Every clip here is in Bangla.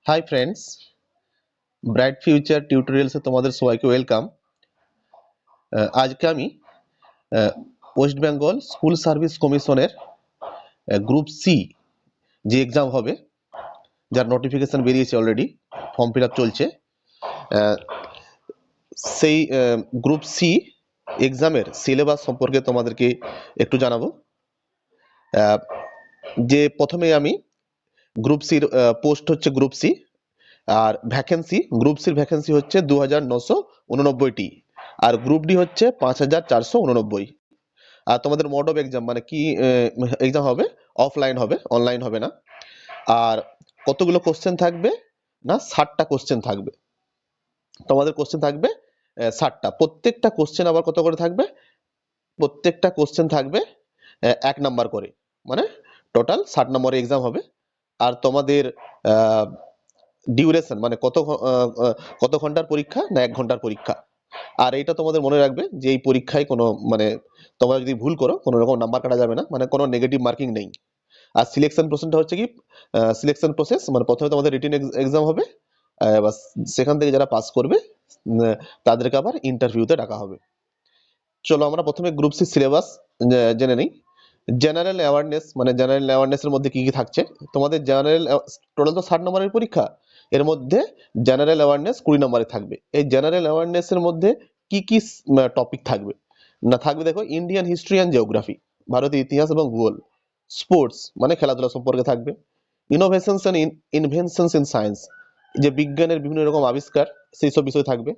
হাই ফ্রেন্ডস, ব্রাইট ফিউচার টিউটোরিয়ালসে তোমাদের সবাইকে ওয়েলকাম। আজকে আমি ওয়েস্ট বেঙ্গল স্কুল সার্ভিস কমিশনের গ্রুপ সি যে এক্সাম হবে, যার নোটিফিকেশন বেরিয়েছে, অলরেডি ফর্ম ফিল আপ চলছে, সেই গ্রুপ সি এক্সামের সিলেবাস সম্পর্কে তোমাদেরকে একটু জানাবো। যে প্রথমে আমি গ্রুপ সির পোস্ট হচ্ছে গ্রুপ সি, আর ভ্যাকেন্সি গ্রুপ সির ভ্যাকেন্সি হচ্ছে 2989টি, আর গ্রুপ ডি হচ্ছে 5489। আর তোমাদের মোড অফ এক্সাম মানে কি এক্সাম হবে, অফলাইন হবে, অনলাইন হবে না। আর কতগুলো কোশ্চেন থাকবে না, 60টা কোশ্চেন থাকবে। তোমাদের কোশ্চেন থাকবে 60টা। প্রত্যেকটা কোশ্চেন আবার কত করে থাকবে? প্রত্যেকটা কোশ্চেন থাকবে 1 নাম্বার করে, মানে টোটাল 60 নম্বরের এক্সাম হবে। আর তোমাদের ডিউরেশন মানে কত ঘন্টার পরীক্ষা না, 1 ঘন্টার পরীক্ষা। আর এইটা তোমাদের মনে রাখবে যে এই পরীক্ষায় কোনো মানে তোমরা যদি ভুল করো কোনো রকম নাম্বার কাটা যাবে না, মানে কোনো নেগেটিভ মার্কিং নেই। আর সিলেকশন প্রসেসটা হচ্ছে কি, সিলেকশন প্রসেস মানে প্রথমে তোমাদের রিটেন এক্সাম হবে, এবার সেখান থেকে যারা পাস করবে তাদেরকে আবার ইন্টারভিউতে ডাকা হবে। চলো আমরা প্রথমে গ্রুপ সি সিলেবাস জেনে নিই। জেনারেল অ্যাওয়ারনেস মানে জেনারেল অ্যাওয়ারনেসের মধ্যে কি কি থাকছে তোমাদের? জেনারেল টোটাল তো 60 নম্বরের পরীক্ষা, এর মধ্যে জেনারেল অ্যাওয়ারনেস 20 নম্বরে থাকবে। এই জেনারেল অ্যাওয়ারনেসের মধ্যে কি কি টপিক থাকবে না? থাকবে দেখো, ইন্ডিয়ান হিস্ট্রি অ্যান্ড জিওগ্রাফি, ভারতের ইতিহাস এবং ভূগোল। স্পোর্টস মানে খেলাধুলা সম্পর্কে থাকবে। Innovations and inventions in science, যে বিজ্ঞানের বিভিন্ন রকম আবিষ্কার, সেই সব বিষয় থাকবে।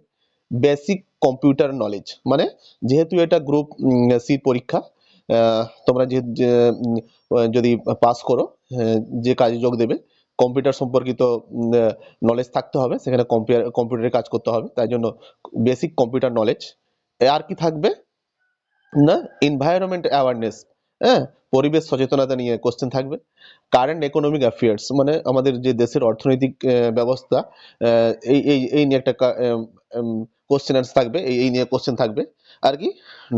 বেসিক কম্পিউটার নলেজ মানে যেহেতু এটা গ্রুপ সি পরীক্ষা, তোমরা যদি পাস করো, যে কাজে যোগ দেবে, কম্পিউটার সম্পর্কিত নলেজ থাকতে হবে, সেখানে কম্পিউটারে কাজ করতে হবে, তাই জন্য বেসিক কম্পিউটার নলেজ। আর কি থাকবে না, এনভায়রনমেন্ট অ্যাওয়ারনেস, হ্যাঁ, পরিবেশ সচেতনতা নিয়ে কোশ্চেন থাকবে। কারেন্ট ইকোনমিক অ্যাফেয়ার্স মানে আমাদের যে দেশের অর্থনৈতিক ব্যবস্থা, এই এই এই নিয়ে একটা কোশ্চেন আনসার থাকবে, এই নিয়ে কোশ্চেন থাকবে। আর কি,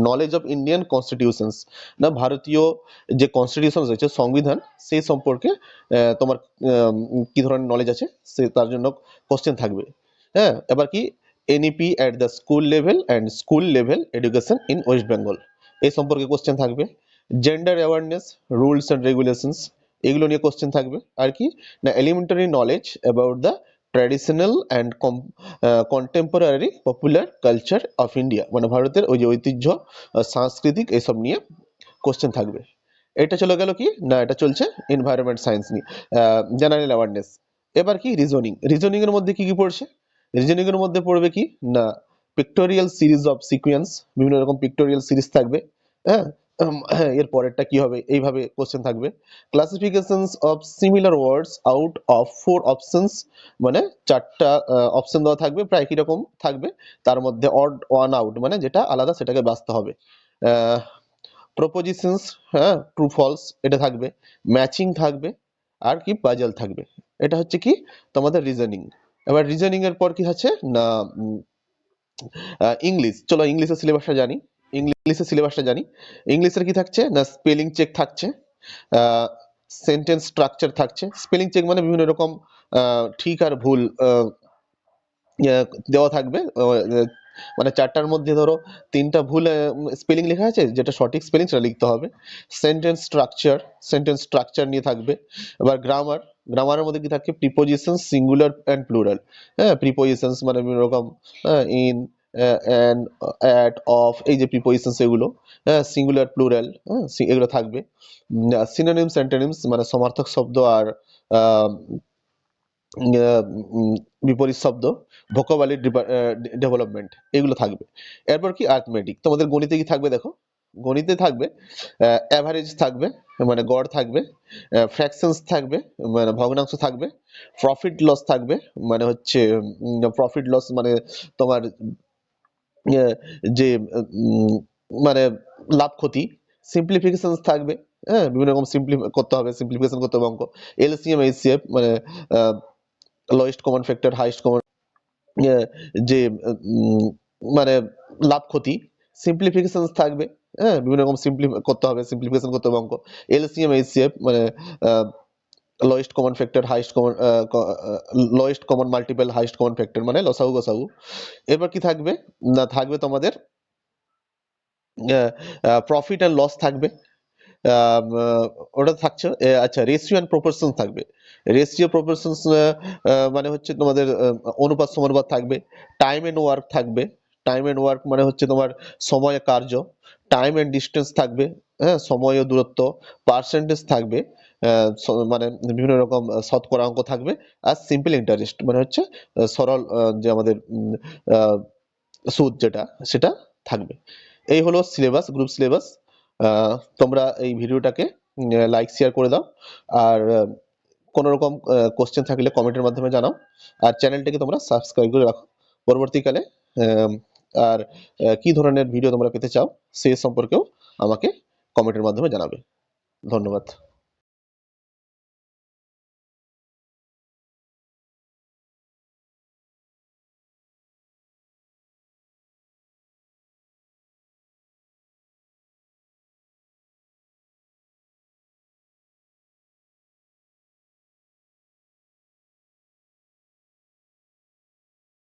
নলেজ অফ ইন্ডিয়ান কনস্টিটিউশনস, না ভারতীয় যে কনস্টিটিউশন রয়েছে, সংবিধান, সেই সম্পর্কে তোমার কি ধরনের নলেজ আছে সে তার জন্য কোশ্চেন থাকবে। হ্যাঁ, এবার কি, NEP at the school level and school level education in West Bengal, এই সম্পর্কে কোশ্চেন থাকবে। Gender awareness, rules and regulations, এগুলো নিয়ে কোশ্চেন থাকবে। আর কি না, elementary knowledge about the traditional and contemporary popular culture of India, মানে ভারতের ওই যে ঐতিহ্য, সাংস্কৃতিক, এইসব নিয়ে কোশ্চেন থাকবে। এটা চলে গেল কি না, এটা চলছে এনভায়রনমেন্ট সায়েন্স নিয়ে, জেনারেল অ্যাওয়ারনেস। এবার কি, রিজনিং এর মধ্যে কি কি পড়ছে? রিজনিং এর মধ্যে পড়বে কি না, পিক্টোরিয়াল সিরিজ অফ সিকোয়েন্স, বিভিন্ন রকম পিক্টোরিয়াল সিরিজ থাকবে। হ্যাঁ, এর পরেরটা কি হবে, এইভাবে কোশ্চেন থাকবে। Classifications of similar words out of 4 options, মানে 4টা অপশন দেওয়া থাকবে, প্রায় একই রকম থাকবে, তার মধ্যে অড ওয়ান আউট মানে যেটা আলাদা সেটাকে বাছতে হবে। প্রপোজিশনস, হ্যাঁ, ট্রু ফলস, এটা থাকবে। ম্যাচিং থাকবে, আর কি পাজল থাকবে। এটা হচ্ছে কি তোমাদের রিজনিং। এবার রিজনিং এর পর কি আছে না, ইংলিশ। চলো ইংলিশের সিলেবাসটা জানি। ইংলিশের কি থাকছে না, স্পেলিং চেক থাকছে, সেন্টেন্স স্ট্রাকচার থাকছে। স্পেলিং চেক মানে বিভিন্ন রকম ঠিক আর ভুল দেওয়া থাকবে, মানে 4টার মধ্যে ধরো 3টা ভুল স্পেলিং লেখা আছে, যেটা সঠিক স্পেলিং সেটা লিখতে হবে। সেন্টেন্স স্ট্রাকচার নিয়ে থাকবে। এবার গ্রামারের মধ্যে কি থাকে, প্রিপোজিশন, সিঙ্গুলার অ্যান্ড প্লুরাল। হ্যাঁ, প্রিপোজিশনস মানে বিভিন্ন রকম ইন, অ্যান্ড, অ্যাট, অফ, এই যে প্রিপোজিশনস এগুলো, হ্যাঁ, সিঙ্গুলার, প্লুরাল, হ্যাঁ, এগুলো থাকবে। সিনোনিমস, অ্যান্টোনিমস মানে সমার্থক শব্দ আর বিপরীত শব্দ, ভোকাবুলারি ডেভেলপমেন্ট, এগুলো থাকবে। এরপর কি, আর্থমেটিক। তোমাদের গণিতে কি থাকবে দেখো, গণিতে থাকবে অ্যাভারেজ থাকবে, মানে গড় থাকবে। ফ্র্যাকশনস থাকবে, মানে ভগ্নাংশ থাকবে। প্রফিট লস থাকবে, মানে হচ্ছে প্রফিট লস মানে তোমার যে মানে লাভ ক্ষতি। সিম্পলিফিকেশন থাকবে, হ্যাঁ, বিভিন্ন রকম করতে হবে, সিম্পলিফিকেশন করতে হবে অঙ্ক। এলসিএম, এইচসিএফ মানে lowest common factor, highest common, যে মানে লাভ ক্ষতি। সিম্পলিফিকেশন থাকবে, হ্যাঁ, বিভিন্ন রকম করতে হবে, সিম্পলিফিকেশন করতে হবে অঙ্ক। এলসিএম, এইচসিএফ মানে lowest common factor, lowest common multiple, highest common factor মানে লসাগু গসাগু। এরপর কি থাকবে না, থাকবে তোমাদের প্রফিট অ্যান্ড লস থাকবে। ওটা থাকছে আচ্ছা, রেশিও অ্যান্ড প্রপোর্শন থাকবে। রেশিও প্রপোর্শন মানে হচ্ছে তোমাদের অনুপাত সমানুপাত থাকবে। টাইম এন্ড ওয়ার্ক থাকবে। টাইম এন্ড ওয়ার্ক মানে হচ্ছে তোমার সময় ও কার্য। টাইম এন্ড ডিস্টেন্স থাকবে, হ্যাঁ, সময় ও দূরত্ব। পার্সেন্টেজ থাকবে, মানে বিভিন্ন রকম শতকরা অঙ্ক থাকবে। আর সিম্পল ইন্টারেস্ট মানে হচ্ছে সরল যে আমাদের আহ, সুদ যেটা, সেটা থাকবে। এই হলো সিলেবাস, গ্রুপ সিলেবাস। তোমরা এই ভিডিওটাকে লাইক শেয়ার করে দাও। আর কোনো রকম কোশ্চেন থাকলে কমেন্টের মাধ্যমে জানাও। আর চ্যানেলটাকে তোমরা সাবস্ক্রাইব করে রাখো পরবর্তীকালে। আম, আর কি ধরনের ভিডিও তোমরা পেতে চাও সে সম্পর্কেও আমাকে কমেন্টের মাধ্যমে জানাবে। ধন্যবাদ।